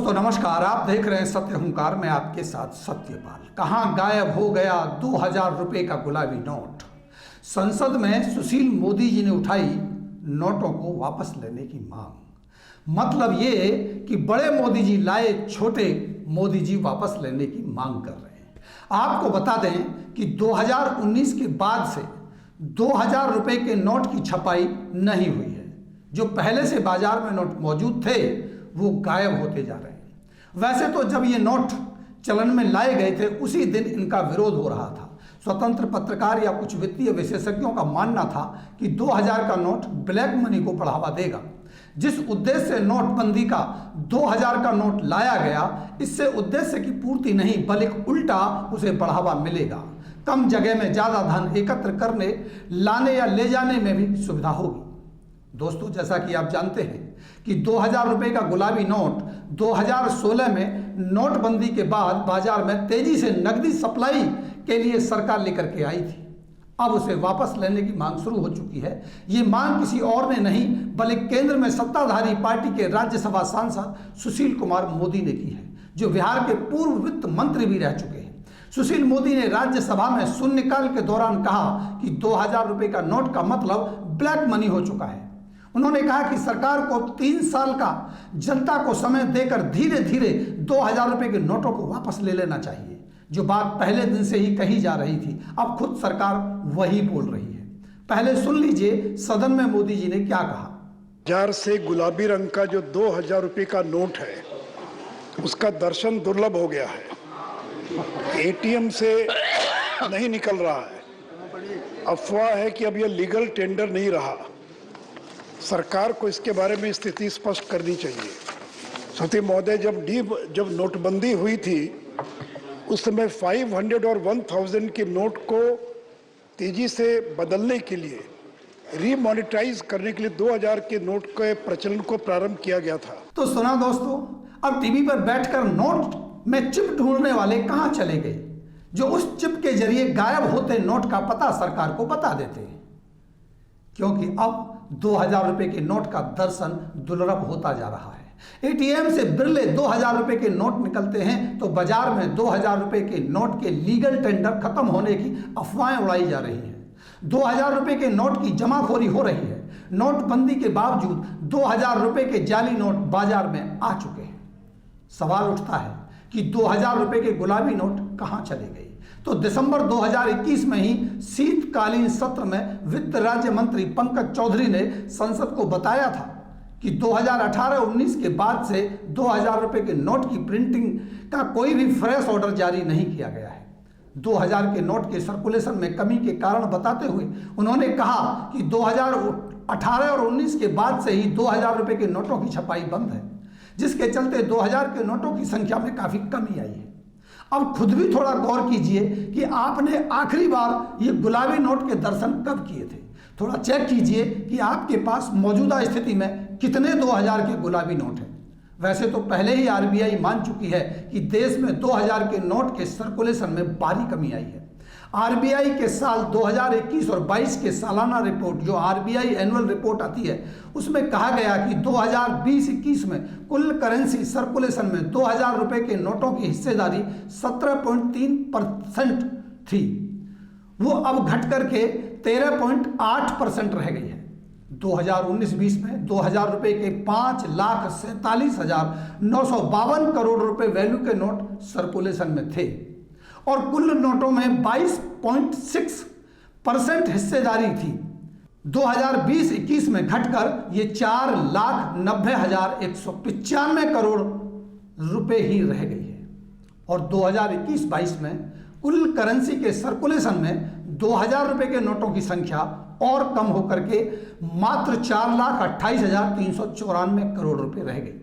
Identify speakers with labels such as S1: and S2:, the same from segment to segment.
S1: दोस्तों नमस्कार, आप देख रहे हैं सत्य हुंकार में आपके साथ सत्यपाल। कहां गायब हो गया 2000 रुपए का गुलाबी नोट। संसद में सुशील मोदी जी ने उठाई नोटों को वापस लेने की मांग। मतलब ये कि बड़े मोदी जी लाए, छोटे मोदी जी वापस लेने की मांग कर रहे हैं। आपको बता दें कि 2019 के बाद से 2000 रुपए के नोट की छपाई नहीं हुई है। जो पहले से बाजार में नोट मौजूद थे वो गायब होते जा रहे हैं। वैसे तो जब ये नोट चलन में लाए गए थे उसी दिन इनका विरोध हो रहा था। स्वतंत्र पत्रकार या कुछ वित्तीय विशेषज्ञों का मानना था कि 2000 का नोट ब्लैक मनी को बढ़ावा देगा। जिस उद्देश्य से नोटबंदी का 2000 का नोट लाया गया, इससे उद्देश्य की पूर्ति नहीं बल्कि उल्टा उसे बढ़ावा मिलेगा। कम जगह में ज्यादा धन एकत्र करने, लाने या ले जाने में भी सुविधा होगी। दोस्तों, जैसा कि आप जानते हैं कि 2000 रुपए का गुलाबी नोट 2016 में नोटबंदी के बाद बाजार में तेजी से नकदी सप्लाई के लिए सरकार लेकर के आई थी। अब उसे वापस लेने की मांग शुरू हो चुकी है। ये मांग किसी और ने नहीं बल्कि केंद्र में सत्ताधारी पार्टी के राज्यसभा सांसद सुशील कुमार मोदी ने की है, जो बिहार के पूर्व वित्त मंत्री भी रह चुके हैं। सुशील मोदी ने राज्यसभा में शून्यकाल के दौरान कहा कि 2000 रुपए का नोट का मतलब ब्लैक मनी हो चुका है। उन्होंने कहा कि सरकार को 3 साल का जनता को समय देकर धीरे धीरे 2000 रुपए के नोटों को वापस ले लेना चाहिए। जो बात पहले दिन से ही कही जा रही थी, अब खुद सरकार वही बोल रही है। पहले सुन लीजिए सदन में मोदी जी ने क्या कहा।
S2: बाजार से गुलाबी रंग का जो 2000 रुपए का नोट है उसका दर्शन दुर्लभ हो गया है। एटीएम से नहीं निकल रहा है। अफवाह है कि अब यह लीगल टेंडर नहीं रहा। सरकार को इसके बारे में स्थिति स्पष्ट करनी चाहिए। सती महोदय, जब नोटबंदी हुई थी उस समय 500 और 1000 के नोट को तेजी से बदलने के लिए, रीमॉनिटाइज करने के लिए 2000 के नोट के प्रचलन को प्रारंभ किया गया था।
S1: तो सुना दोस्तों, अब टीवी पर बैठकर नोट में चिप ढूंढने वाले कहां चले गए, जो उस चिप के जरिए गायब होते नोट का पता सरकार को बता देते हैं। क्योंकि अब 2000 रुपए के नोट का दर्शन दुर्लभ होता जा रहा है। एटीएम से बिरले 2000 रुपए के नोट निकलते हैं तो बाजार में 2000 रुपए के नोट के लीगल टेंडर खत्म होने की अफवाहें उड़ाई जा रही हैं। 2000 रुपए के नोट की जमाखोरी हो रही है। नोटबंदी के बावजूद 2000 रुपए के जाली नोट बाजार में आ चुके हैं। सवाल उठता है कि 2000 रुपए के गुलाबी नोट कहां चले गए। तो दिसंबर 2021 में ही शीतकालीन सत्र में वित्त राज्य मंत्री पंकज चौधरी ने संसद को बताया था कि 2018-19 के बाद से 2000 रुपए के नोट की प्रिंटिंग का कोई भी फ्रेश ऑर्डर जारी नहीं किया गया है। 2000 के नोट के सर्कुलेशन में कमी के कारण बताते हुए उन्होंने कहा कि 2018 और 19 के बाद से ही 2000 रुपए के नोटों की छपाई बंद है, जिसके चलते 2000 के नोटों की संख्या में काफी कमी आई है। अब खुद भी थोड़ा गौर कीजिए कि आपने आखिरी बार ये गुलाबी नोट के दर्शन कब किए थे। थोड़ा चेक कीजिए कि आपके पास मौजूदा स्थिति में कितने 2000 के गुलाबी नोट हैं। वैसे तो पहले ही आरबीआई मान चुकी है कि देश में 2000 के नोट के सर्कुलेशन में भारी कमी आई है। आरबीआई के साल 2021 और 22 के सालाना रिपोर्ट, जो आरबीआई एनुअल रिपोर्ट आती है, उसमें कहा गया कि 2020-21 में कुल करेंसी सर्कुलेशन में 2000 रुपए के नोटों की हिस्सेदारी 17.3% थी। वो अब घट करके 13.8% रह गई है। 2019-20 में 2000 रुपए के 5,47,952 करोड़ रुपए वैल्यू के नोट सर्कुलेशन में थे और कुल नोटों में 22.6% हिस्सेदारी थी। 2020-21 में घटकर ये 4,90,195 करोड़ रुपए ही रह गई है और 2021-22 में कुल करेंसी के सर्कुलेशन में 2000 रुपए के नोटों की संख्या और कम होकर के मात्र 4,28,394 करोड़ रुपए रह गई।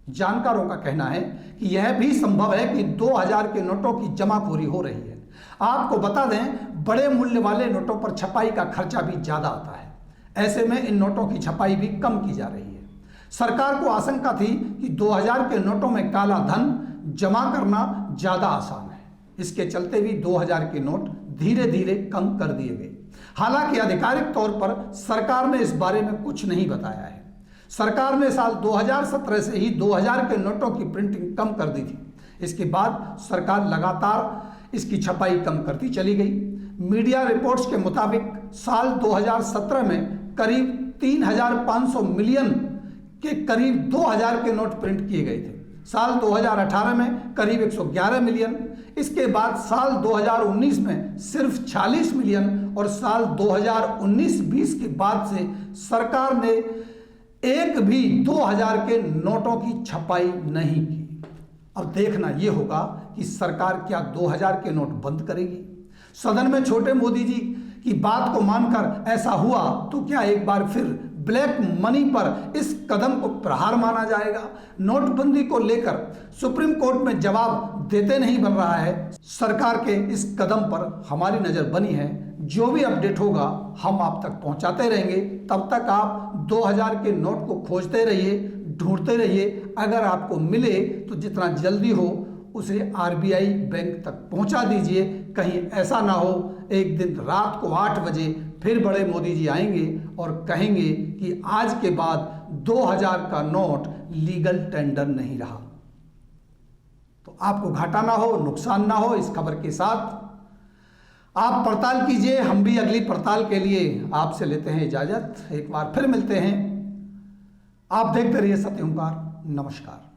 S1: जानकारों का कहना है कि यह भी संभव है कि 2000 के नोटों की जमाखोरी हो रही है। आपको बता दें, बड़े मूल्य वाले नोटों पर छपाई का खर्चा भी ज्यादा आता है। ऐसे में इन नोटों की छपाई भी कम की जा रही है। सरकार को आशंका थी कि 2000 के नोटों में काला धन जमा करना ज्यादा आसान है। इसके चलते भी 2000 के नोट धीरे धीरे कम कर दिए गए। हालांकि आधिकारिक तौर पर सरकार ने इस बारे में कुछ नहीं बताया है। सरकार ने साल 2017 से ही 2000 के नोटों की प्रिंटिंग कम कर दी थी। इसके बाद सरकार लगातार इसकी छपाई कम करती चली गई। मीडिया रिपोर्ट्स के मुताबिक साल 2017 में करीब 3,500 मिलियन के करीब 2000 के नोट प्रिंट किए गए थे। साल 2018 में करीब 111 मिलियन, इसके बाद साल 2019 में सिर्फ 46 मिलियन और साल 2019-20 के बाद से सरकार ने एक भी 2000 के नोटों की छपाई नहीं की। अब देखना यह होगा कि सरकार क्या 2000 के नोट बंद करेगी। सदन में छोटे मोदी जी की बात को मानकर ऐसा हुआ तो क्या एक बार फिर ब्लैक मनी पर इस कदम को प्रहार माना जाएगा? नोटबंदी को लेकर सुप्रीम कोर्ट में जवाब देते नहीं बन रहा है। सरकार के इस कदम पर हमारी नजर बनी है। जो भी अपडेट होगा हम आप तक पहुंचाते रहेंगे। तब तक आप 2000 के नोट को खोजते रहिए, ढूंढते रहिए। अगर आपको मिले तो जितना जल्दी हो उसे आरबीआई बैंक तक पहुंचा दीजिए। कहीं ऐसा ना हो एक दिन रात को 8 बजे फिर बड़े मोदी जी आएंगे और कहेंगे कि आज के बाद 2000 का नोट लीगल टेंडर नहीं रहा। तो आपको घाटा ना हो, नुकसान ना हो, इस खबर के साथ आप पड़ताल कीजिए। हम भी अगली पड़ताल के लिए आपसे लेते हैं इजाजत। एक बार फिर मिलते हैं। आप देखते रहिए सत्य हुंकार। नमस्कार।